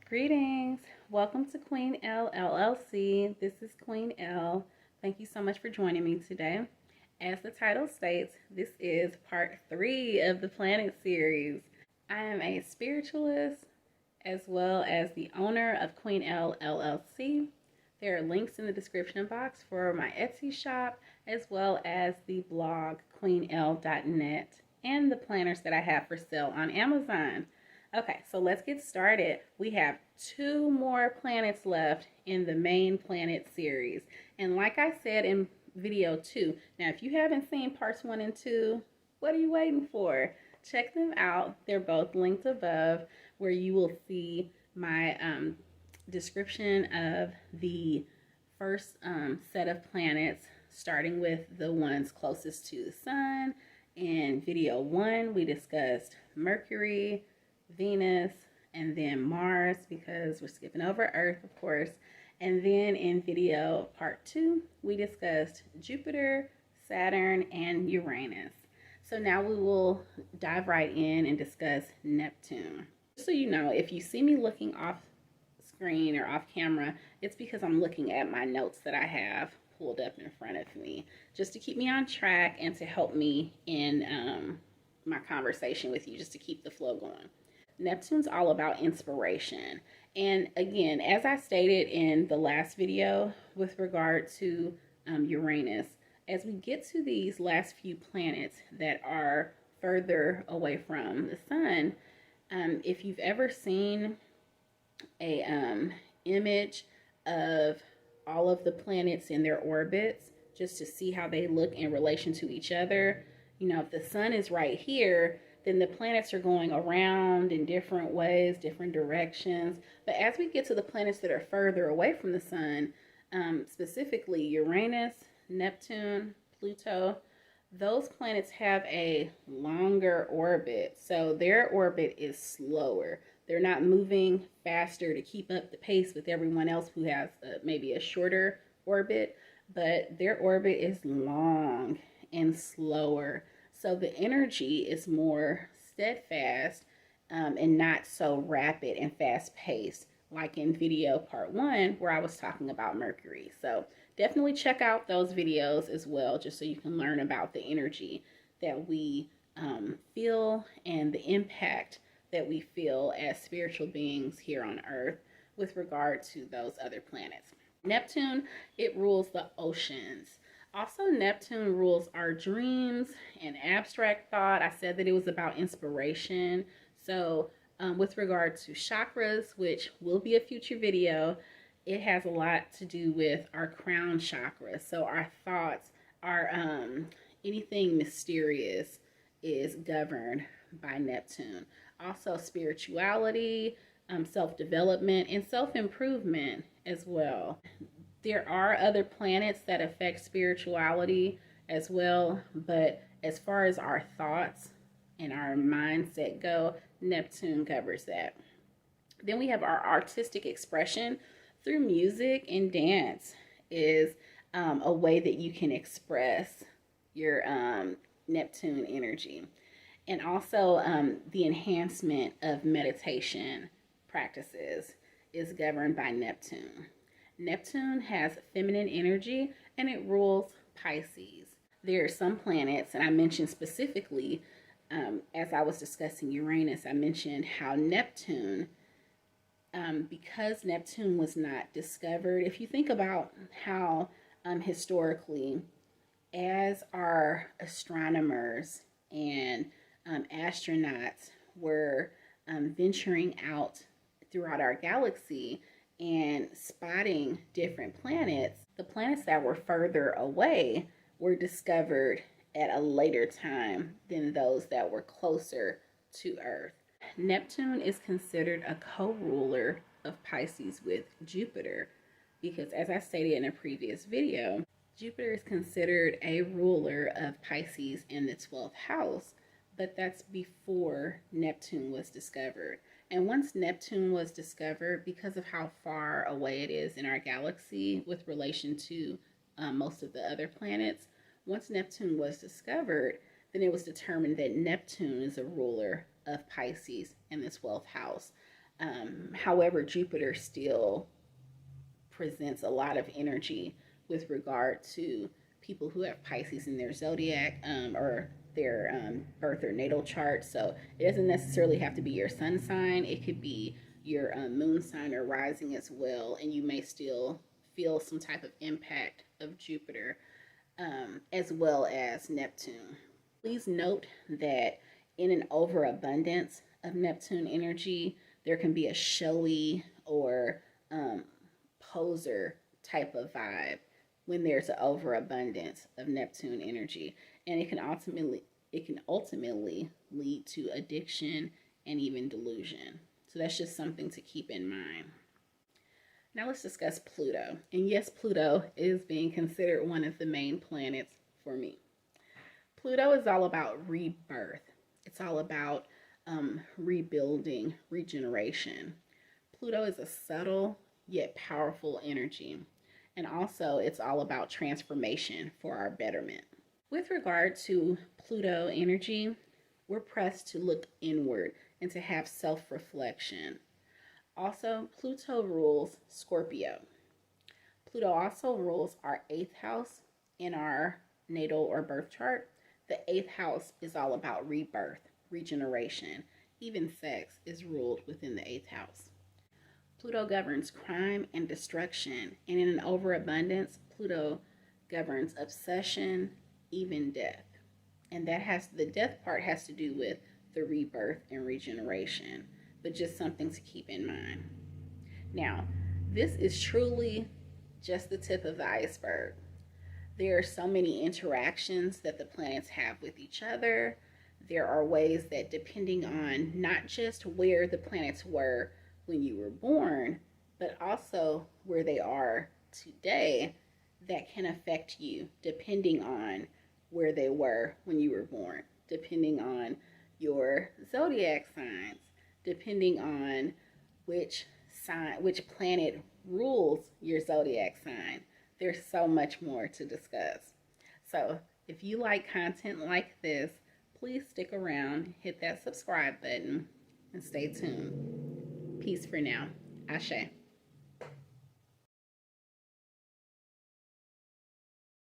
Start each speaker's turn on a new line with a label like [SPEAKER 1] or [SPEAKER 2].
[SPEAKER 1] Greetings. Welcome to TheQueenElle LLC. This is TheQueenElle. Thank you so much for joining me today. As the title states, this is part 3 of the Planet series. I am a spiritualist as well as the owner of TheQueenElle LLC. There are links in the description box for my Etsy shop as well as the blog queenelle.net and the planners that I have for sale on Amazon. Okay, so let's get started. We have 2 more planets left in the main planet series. And like I said in video 2, now if you haven't seen parts 1 and 2, what are you waiting for? Check them out. They're both linked above where you will see my description of the first set of planets, starting with the ones closest to the sun. In video 1, we discussed Mercury, Venus, and then Mars, because we're skipping over Earth, of course. And then in video part 2, we discussed Jupiter, Saturn, and Uranus. So now we will dive right in and discuss Neptune. So you know, if you see me looking off screen or off camera, it's because I'm looking at my notes that I have pulled up in front of me, just to keep me on track and to help me in my conversation with you, just to keep the flow going. Neptune's all about inspiration. And again, as I stated in the last video with regard to Uranus, as we get to these last few planets that are further away from the sun, if you've ever seen a image of all of the planets in their orbits, just to see how they look in relation to each other, you know, if the sun is right here, then the planets are going around in different ways, different directions. But as we get to the planets that are further away from the sun, specifically Uranus, Neptune, Pluto, those planets have a longer orbit. So their orbit is slower. They're not moving faster to keep up the pace with everyone else who has maybe a shorter orbit, but their orbit is long and slower. So the energy is more steadfast and not so rapid and fast paced, like in video part 1 where I was talking about Mercury. So definitely check out those videos as well, just so you can learn about the energy that we feel and the impact that we feel as spiritual beings here on Earth with regard to those other planets. Neptune, it rules the oceans. Also, Neptune rules our dreams and abstract thought. I said that it was about inspiration. So with regard to chakras, which will be a future video, it has a lot to do with our crown chakra. So our thoughts, our anything mysterious is governed by Neptune. Also spirituality, self-development, and self-improvement as well. There are other planets that affect spirituality as well, but as far as our thoughts and our mindset go, Neptune covers that. Then we have our artistic expression through music and dance is a way that you can express your Neptune energy. And also the enhancement of meditation practices is governed by Neptune. Neptune has feminine energy and it rules Pisces. There are some planets, and I mentioned specifically, as I was discussing Uranus, I mentioned how Neptune, because Neptune was not discovered, if you think about how historically, as our astronomers and astronauts were venturing out throughout our galaxy and spotting different planets, the planets that were further away were discovered at a later time than those that were closer to Earth. Neptune is considered a co-ruler of Pisces with Jupiter because, as I stated in a previous video, Jupiter is considered a ruler of Pisces in the 12th house, but that's before Neptune was discovered. And once Neptune was discovered, because of how far away it is in our galaxy with relation to most of the other planets, once Neptune was discovered, then it was determined that Neptune is a ruler of Pisces in the 12th house. However, Jupiter still presents a lot of energy with regard to people who have Pisces in their zodiac, or their birth or natal chart. So it doesn't necessarily have to be your sun sign. It could be your moon sign or rising as well, and you may still feel some type of impact of Jupiter, as well as Neptune. Please note that in an overabundance of Neptune energy, there can be a showy or poser type of vibe when there's an overabundance of Neptune energy, and it can ultimately lead to addiction and even delusion. So that's just something to keep in mind. Now let's discuss Pluto. And yes, Pluto is being considered one of the main planets for me. Pluto is all about rebirth. It's all about rebuilding, regeneration. Pluto is a subtle yet powerful energy. And also, it's all about transformation for our betterment. With regard to Pluto energy, we're pressed to look inward and to have self-reflection. Also, Pluto rules Scorpio. Pluto also rules our 8th house in our natal or birth chart. The 8th house is all about rebirth, regeneration. Even sex is ruled within the 8th house. Pluto governs crime and destruction, and in an overabundance, Pluto governs obsession, even death. And the death part has to do with the rebirth and regeneration, but just something to keep in mind. Now, this is truly just the tip of the iceberg. There are so many interactions that the planets have with each other. There are ways that, depending on not just where the planets were when you were born, but also where they are today, that can affect you depending on where they were when you were born, depending on your zodiac signs, depending on which planet rules your zodiac sign. There's so much more to discuss. So if you like content like this, please stick around, hit that subscribe button, and stay tuned. Peace for now. Ashe.